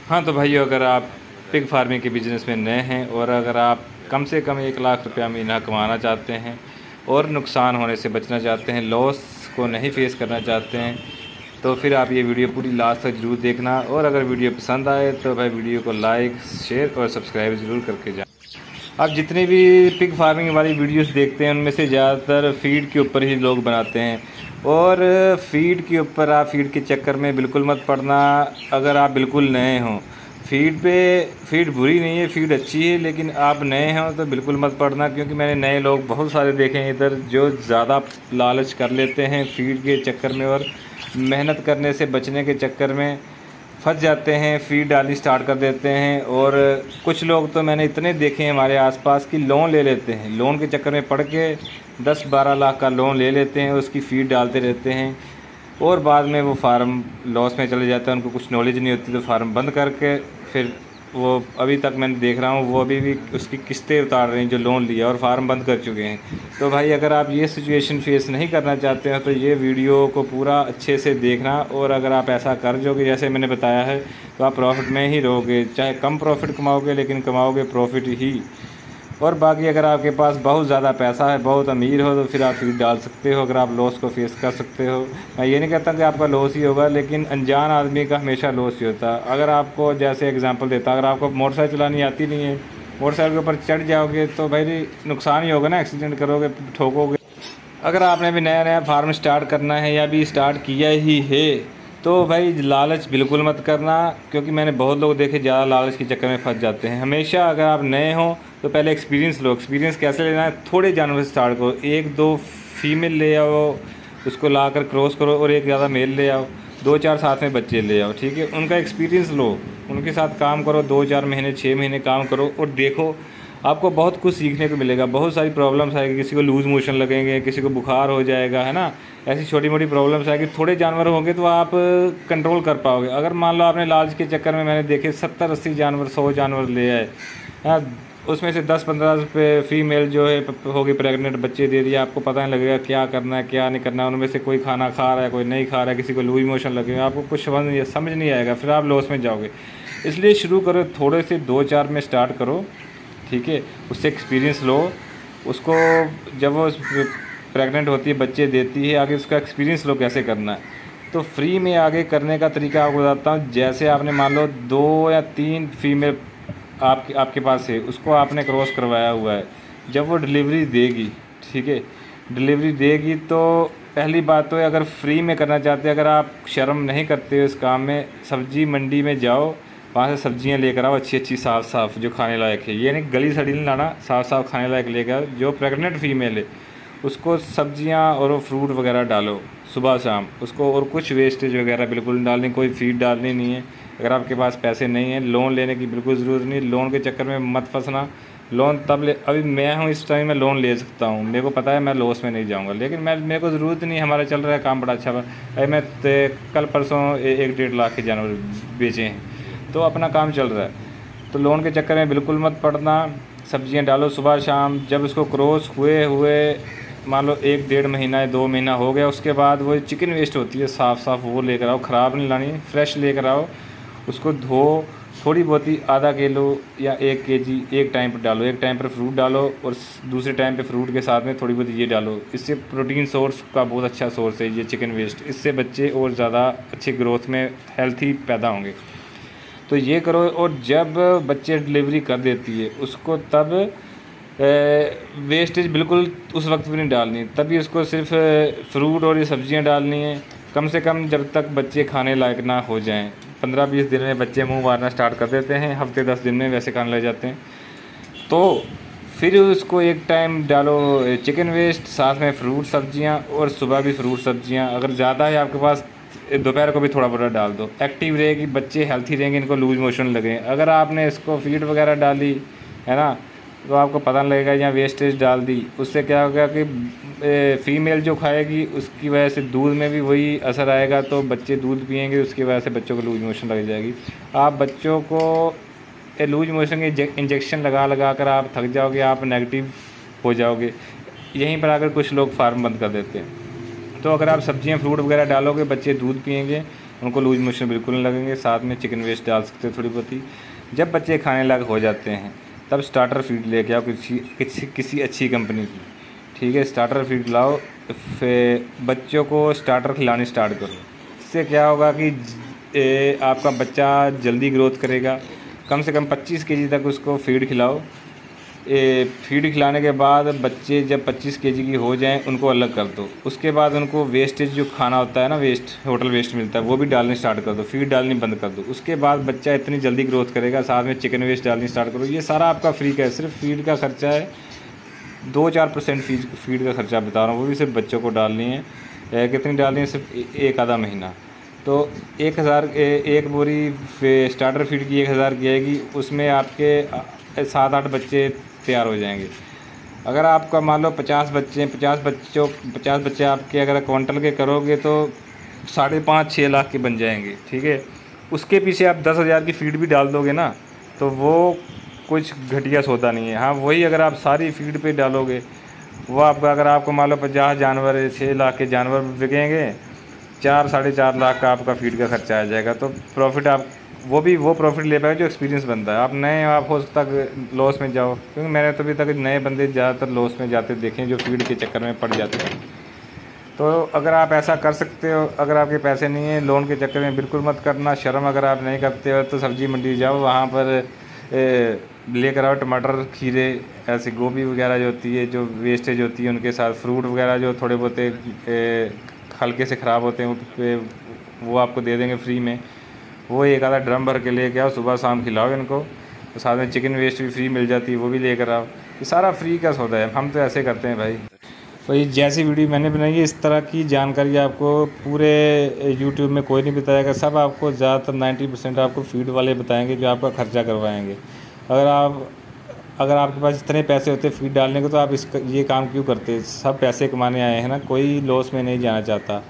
हाँ तो भाइयों, अगर आप पिग फार्मिंग के बिज़नेस में नए हैं और अगर आप कम से कम 1 लाख रुपया महीना कमाना चाहते हैं और नुकसान होने से बचना चाहते हैं, लॉस को नहीं फेस करना चाहते हैं, तो फिर आप ये वीडियो पूरी लास्ट तक ज़रूर देखना। और अगर वीडियो पसंद आए तो भाई वीडियो को लाइक, शेयर और सब्सक्राइब ज़रूर करके जाएं। आप जितनी भी पिग फार्मिंग वाली वीडियोस देखते हैं उनमें से ज़्यादातर फ़ीड के ऊपर ही लोग बनाते हैं। और फ़ीड के ऊपर आप फ़ीड के चक्कर में बिल्कुल मत पड़ना। अगर आप बिल्कुल नए हों, फ़ीड बुरी नहीं है, फ़ीड अच्छी है, लेकिन आप नए हों तो बिल्कुल मत पड़ना, क्योंकि मैंने नए लोग बहुत सारे देखे हैं इधर जो ज़्यादा लालच कर लेते हैं फ़ीड के चक्कर में और मेहनत करने से बचने के चक्कर में फंस जाते हैं, फ़ीड डालनी स्टार्ट कर देते हैं। और कुछ लोग तो मैंने इतने देखे हैं हमारे आसपास कि लोन ले लेते हैं, लोन के चक्कर में पड़ के 10-12 लाख का लोन ले लेते हैं, उसकी फ़ीड डालते रहते हैं और बाद में वो फार्म लॉस में चले जाता है। उनको कुछ नॉलेज नहीं होती तो फार्म बंद करके फिर वो अभी तक मैंने देख रहा हूँ वो अभी भी उसकी किस्तें उतार रहे हैं जो लोन लिया और फार्म बंद कर चुके हैं। तो भाई अगर आप ये सिचुएशन फेस नहीं करना चाहते हैं तो ये वीडियो को पूरा अच्छे से देखना। और अगर आप ऐसा कर जोगे जैसे मैंने बताया है तो आप प्रॉफिट में ही रहोगे, चाहे कम प्रॉफिट कमाओगे लेकिन कमाओगे प्रॉफिट ही। और बाकी अगर आपके पास बहुत ज़्यादा पैसा है, बहुत अमीर हो, तो फिर आप फ़ीड डाल सकते हो अगर आप लॉस को फेस कर सकते हो। मैं ये नहीं कहता कि आपका लॉस ही होगा, लेकिन अनजान आदमी का हमेशा लॉस ही होता है। अगर आपको जैसे एग्जांपल देता, अगर आपको मोटरसाइकिल चलानी आती नहीं है, मोटरसाइकिल के ऊपर चढ़ जाओगे तो भाई नुकसान ही होगा ना, एक्सीडेंट करोगे, ठोकोगे। अगर आपने भी नया नया फार्म स्टार्ट करना है या भी स्टार्ट किया ही है तो भाई लालच बिल्कुल मत करना, क्योंकि मैंने बहुत लोग देखे ज़्यादा लालच के चक्कर में फंस जाते हैं। हमेशा अगर आप नए हों तो पहले एक्सपीरियंस लो। एक्सपीरियंस कैसे लेना है, थोड़े जानवर से स्टार्ट करो, 1-2 फीमेल ले आओ, उसको ला कर क्रॉस करो और एक ज़्यादा मेल ले आओ, 2-4 साथ में बच्चे ले आओ, ठीक है। उनका एक्सपीरियंस लो, उनके साथ काम करो, 2-4 महीने 6 महीने काम करो और देखो, आपको बहुत कुछ सीखने को मिलेगा। बहुत सारी प्रॉब्लम्स आएगी, किसी को लूज़ मोशन लगेंगे, किसी को बुखार हो जाएगा, है ना। ऐसी छोटी मोटी प्रॉब्लम्स आएगी। थोड़े जानवर होंगे तो आप कंट्रोल कर पाओगे। अगर मान लो आपने लालच के चक्कर में, मैंने देखे 70-80 जानवर, 100 जानवर ले आए, हाँ, उसमें से 10-15 पे फीमेल जो है होगी प्रेग्नेंट, बच्चे दे दिए, आपको पता नहीं लगेगा क्या करना है क्या नहीं करना है। उनमें से कोई खाना खा रहा है, कोई नहीं खा रहा है, किसी को लूज मोशन लगेगा, आपको कुछ समझ नहीं आएगा, फिर आप लॉस में जाओगे। इसलिए शुरू करो थोड़े से 2-4 में स्टार्ट करो, ठीक है। उससे एक्सपीरियंस लो, उसको जब वो प्रेग्नेंट होती है, बच्चे देती है, आगे उसका एक्सपीरियंस लो कैसे करना है। तो फ्री में आगे करने का तरीका आपको बताता हूँ। जैसे आपने मान लो 2 या 3 फीमेल आपके पास है, उसको आपने क्रॉस करवाया हुआ है, जब वो डिलीवरी देगी, ठीक है, डिलीवरी देगी तो पहली बात तो है, अगर फ्री में करना चाहते हैं, अगर आप शर्म नहीं करते हो इस काम में, सब्जी मंडी में जाओ, वहाँ से सब्जियाँ लेकर आओ अच्छी अच्छी, साफ़ साफ़, जो खाने लायक है। ये नहीं गली सड़ी नहीं लाना, साफ़ साफ़ खाने लायक लेकर आओ। जो प्रेग्नेंट फीमेल है उसको सब्जियाँ और फ्रूट वगैरह डालो सुबह शाम उसको, और कुछ वेस्टेज वगैरह बिल्कुल नहीं डालनी, कोई फीड डालनी नहीं है। अगर आपके पास पैसे नहीं हैं, लोन लेने की बिल्कुल ज़रूरत नहीं, लोन के चक्कर में मत फंसना। लोन तब ले, अभी मैं हूँ इस टाइम में लोन ले सकता हूँ, मेरे को पता है मैं लॉस में नहीं जाऊँगा, लेकिन मेरे को ज़रूरत नहीं, हमारा चल रहा है काम बड़ा अच्छा। अरे मैं कल परसों 1-1.5 लाख के जानवर बेचे हैं, तो अपना काम चल रहा है। तो लोन के चक्कर में बिल्कुल मत पड़ना। सब्जियां डालो सुबह शाम। जब उसको क्रॉस हुए मान लो 1-1.5 महीना या 2 महीना हो गया, उसके बाद वो चिकन वेस्ट होती है, साफ़ साफ़ वो लेकर आओ, ख़राब नहीं लानी, फ्रेश लेकर आओ, उसको धो, थोड़ी बहुत ही आधा किलो या 1 केजी एक टाइम पर डालो। एक टाइम पर फ्रूट डालो और दूसरे टाइम पे फ्रूट के साथ में थोड़ी बहुत ये डालो। इससे प्रोटीन सोर्स का बहुत अच्छा सोर्स है ये चिकन वेस्ट, इससे बच्चे और ज़्यादा अच्छे ग्रोथ में हेल्थी पैदा होंगे। तो ये करो। और जब बच्चे डिलीवरी कर देती है उसको तब वेस्टेज बिल्कुल उस वक्त भी नहीं डालनी, तभी उसको सिर्फ फ्रूट और ये सब्जियां डालनी है, कम से कम जब तक बच्चे खाने लायक ना हो जाएं। 15-20 दिन में बच्चे मुंह मारना स्टार्ट कर देते हैं, हफ्ते 10 दिन में वैसे खाने लग जाते हैं। तो फिर उसको एक टाइम डालो चिकन वेस्ट, साथ में फ्रूट सब्जियां, और सुबह भी फ्रूट सब्जियां। अगर ज़्यादा है आपके पास, दोपहर को भी थोड़ा बहुत डाल दो, एक्टिव रहेगी, बच्चे हेल्थी रहेंगे, इनको लूज मोशन लगे। अगर आपने इसको फीड वगैरह डाली है ना, तो आपको पता नहीं लगेगा, या वेस्टेज डाल दी, उससे क्या होगा कि फ़ीमेल जो खाएगी उसकी वजह से दूध में भी वही असर आएगा, तो बच्चे दूध पिएंगे, उसकी वजह से बच्चों को लूज मोशन लग जाएगी। आप बच्चों को लूज मोशन के इंजेक्शन लगा कर आप थक जाओगे, आप नेगेटिव हो जाओगे। यहीं पर आकर कुछ लोग फार्म बंद कर देते हैं। तो अगर आप सब्जियां फ्रूट वगैरह डालोगे, बच्चे दूध पिएंगे, उनको लूज मोशन बिल्कुल नहीं लगेंगे। साथ में चिकन वेस्ट डाल सकते हो थोड़ी बहुत ही। जब बच्चे खाने लायक हो जाते हैं तब स्टार्टर फीड लेके आओ किसी अच्छी कंपनी की, ठीक है। स्टार्टर फीड लाओ, फिर बच्चों को स्टार्टर खिलानी स्टार्ट करो। इससे क्या होगा कि आपका बच्चा जल्दी ग्रोथ करेगा। कम से कम 25 केजी तक उसको फीड खिलाओ। फीड खिलाने के बाद बच्चे जब 25 केजी की हो जाएं उनको अलग कर दो। उसके बाद उनको वेस्टेज जो खाना होता है ना, वेस्ट होटल वेस्ट मिलता है, वो भी डालने स्टार्ट कर दो। फीड डालनी बंद कर दो। उसके बाद बच्चा इतनी जल्दी ग्रोथ करेगा। साथ में चिकन वेस्ट डालनी स्टार्ट करो। ये सारा आपका फ्री का है। सिर्फ फीड का खर्चा है 2-4% फीड का खर्चा बता रहा हूँ, वो भी सिर्फ बच्चों को डालनी है। कितनी डालनी है? सिर्फ एक आधा महीना। तो 1000 एक बोरी स्टार्टर फीड की 1000 की आएगी। उसमें आपके 7-8 बच्चे तैयार हो जाएंगे। अगर आपका मान लो 50 बच्चे हैं, 50 बच्चे आपके अगर क्विंटल के करोगे तो 5.5-6 लाख के बन जाएंगे, ठीक है। उसके पीछे आप 10,000 की फीड भी डाल दोगे ना, तो वो कुछ घटिया सौदा नहीं है। हाँ, वही अगर आप सारी फीड पे डालोगे, वो आपका अगर आपको मान लो 50 जानवर 6 लाख के जानवर बिकेंगे, 4-4.5 लाख का आपका फीड का खर्चा आ जाएगा। तो प्रॉफिट आप वो प्रॉफिट ले पाए जो एक्सपीरियंस बनता है। आप नए आप हो सकता लॉस में जाओ, क्योंकि मैंने तो अभी तक नए बंदे ज़्यादातर लॉस में जाते देखे जो फीड के चक्कर में पड़ जाते हैं। तो अगर आप ऐसा कर सकते हो, अगर आपके पैसे नहीं हैं, लोन के चक्कर में बिल्कुल मत करना। शर्म अगर आप नहीं करते हो तो सब्ज़ी मंडी जाओ, वहाँ पर लेकर आओ टमाटर, खीरे, ऐसी गोभी वगैरह जो होती है, जो वेस्टेज होती है, उनके साथ फ्रूट वगैरह जो थोड़े बहुत हल्के से ख़राब होते हैं वो आपको दे देंगे फ्री में। वो एक आधा ड्रम भर के लेके आओ, सुबह शाम खिलाओ इनको। तो साथ में चिकन वेस्ट भी फ्री मिल जाती है, वो भी लेकर आओ। ये सारा फ्री का सौदा है। हम तो ऐसे करते हैं भाई। तो ये जैसी वीडियो मैंने बनाई है, इस तरह की जानकारी आपको पूरे यूट्यूब में कोई नहीं बताएगा। सब आपको ज़्यादातर 90% आपको फीड वाले बताएंगे जो आपका खर्चा करवाएंगे। अगर आपके पास इतने पैसे होते फीड डालने को, तो आप ये काम क्यों करते? सब पैसे कमाने आए हैं ना, कोई लॉस में नहीं जाना चाहता।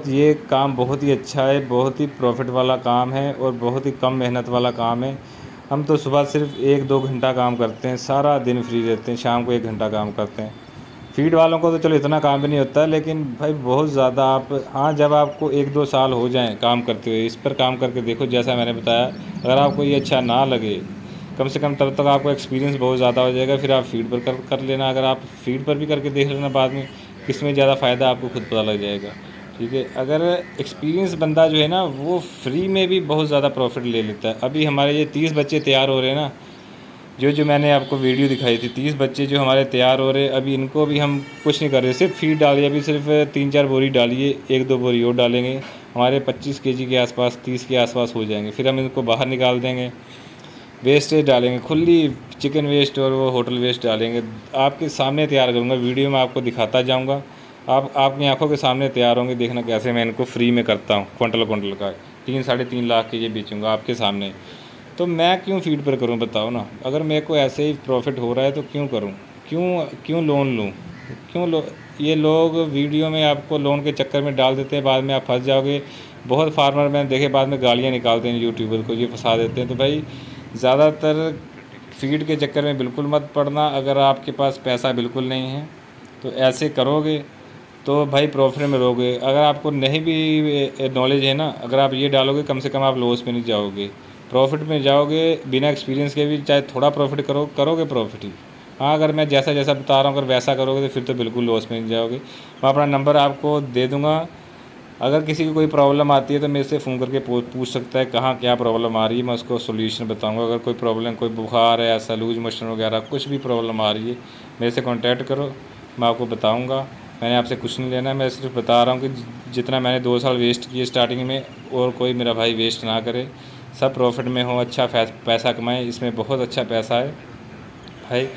ये काम बहुत ही अच्छा है, बहुत ही प्रॉफिट वाला काम है और बहुत ही कम मेहनत वाला काम है। हम तो सुबह सिर्फ 1-2 घंटा काम करते हैं, सारा दिन फ्री रहते हैं, शाम को 1 घंटा काम करते हैं। फीड वालों को तो चलो इतना काम भी नहीं होता, लेकिन भाई बहुत ज़्यादा हाँ, जब आपको 1-2 साल हो जाएं काम करते हुए, इस पर काम करके देखो। जैसा मैंने बताया, अगर आपको ये अच्छा ना लगे, कम से कम तब तक आपको एक्सपीरियंस बहुत ज़्यादा हो जाएगा। फिर आप फीड पर कर लेना। अगर आप फीड पर भी करके देख लेना, बाद में किस में ज़्यादा फ़ायदा आपको खुद पता लग जाएगा, ठीक है। अगर एक्सपीरियंस बंदा जो है ना, वो फ्री में भी बहुत ज़्यादा प्रॉफिट ले लेता है। अभी हमारे ये 30 बच्चे तैयार हो रहे हैं ना, जो मैंने आपको वीडियो दिखाई थी, 30 बच्चे जो हमारे तैयार हो रहे हैं, अभी इनको भी हम कुछ नहीं कर रहे, सिर्फ फीड डालिए। अभी सिर्फ 3-4 बोरी डालिए, 1-2 बोरी और डालेंगे, हमारे 25 केजी के आसपास, 30 के आसपास हो जाएंगे। फिर हम इनको बाहर निकाल देंगे, वेस्टेज डालेंगे, खुली चिकन वेस्ट और वो होटल वेस्ट डालेंगे। आपके सामने तैयार करूँगा, वीडियो में आपको दिखाता जाऊँगा। आप आपकी आंखों के सामने तैयार होंगे। देखना कैसे मैं इनको फ्री में करता हूँ, क्विंटल का 3-3.5 लाख के ये बेचूँगा आपके सामने। तो मैं क्यों फीड पर करूँ बताओ ना? अगर मेरे को ऐसे ही प्रॉफिट हो रहा है तो क्यों करूँ? क्यों लोन लूँ? ये लोग वीडियो में आपको लोन के चक्कर में डाल देते हैं, बाद में आप फंस जाओगे। बहुत फार्मर मैंने देखे बाद में गालियाँ निकालते हैं यूट्यूबर को, ये फंसा देते हैं। तो भाई ज़्यादातर फीड के चक्कर में बिल्कुल मत पड़ना। अगर आपके पास पैसा बिल्कुल नहीं है तो ऐसे करोगे तो भाई प्रॉफिट में रहोगे। अगर आपको नहीं भी नॉलेज है ना, अगर आप ये डालोगे, कम से कम आप लॉस में नहीं जाओगे, प्रॉफिट में जाओगे। बिना एक्सपीरियंस के भी चाहे थोड़ा प्रॉफिट करोगे प्रॉफिट ही। हाँ, अगर मैं जैसा बता रहा हूँ अगर वैसा करोगे तो फिर तो बिल्कुल लॉस में नहीं जाओगे। मैं अपना नंबर आपको दे दूँगा। अगर किसी की कोई प्रॉब्लम आती है तो मेरे से फ़ोन करके पूछ सकता है कहाँ क्या प्रॉब्लम आ रही है, मैं उसको सोल्यूशन बताऊंगा। अगर कोई प्रॉब्लम, कोई बुखार है, ऐसा लूज मोशन वगैरह कुछ भी प्रॉब्लम आ रही है, मेरे से कांटेक्ट करो, मैं आपको बताऊंगा। मैंने आपसे कुछ नहीं लेना, मैं सिर्फ बता रहा हूँ कि जितना मैंने 2 साल वेस्ट किए स्टार्टिंग में, और कोई मेरा भाई वेस्ट ना करे, सब प्रॉफिट में हो, अच्छा पैसा कमाएँ। इसमें बहुत अच्छा पैसा है भाई,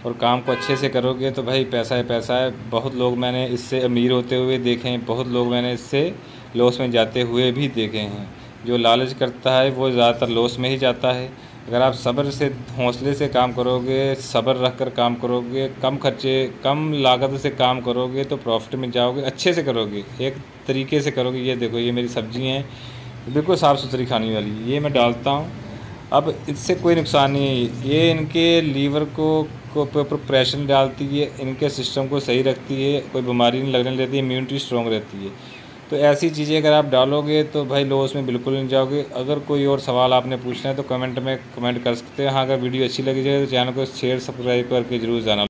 और काम को अच्छे से करोगे तो भाई पैसा है पैसा है। बहुत लोग मैंने इससे अमीर होते हुए देखे हैं, बहुत लोग मैंने इससे लॉस में जाते हुए भी देखे हैं। जो लालच करता है वो ज़्यादातर लॉस में ही जाता है। अगर आप सब्र से, हौसले से काम करोगे, सब्र रख कर काम करोगे, कम खर्चे, कम लागत से काम करोगे तो प्रॉफिट में जाओगे। अच्छे से करोगे, एक तरीके से करोगे। ये देखो, ये मेरी सब्ज़ी हैं, बिल्कुल साफ़ सुथरी खाने वाली, ये मैं डालता हूँ। अब इससे कोई नुकसान नहीं है। ये इनके लीवर को प्रेशर डालती है, इनके सिस्टम को सही रखती है, कोई बीमारी नहीं लगने देती है, इम्यूनिटी स्ट्रॉन्ग रहती है। तो ऐसी चीज़ें अगर आप डालोगे तो भाई लॉस में बिल्कुल नहीं जाओगे। अगर कोई और सवाल आपने पूछना है तो कमेंट में कमेंट कर सकते हैं। हाँ, अगर वीडियो अच्छी लगी जाए तो चैनल को शेयर सब्सक्राइब करके ज़रूर जाना।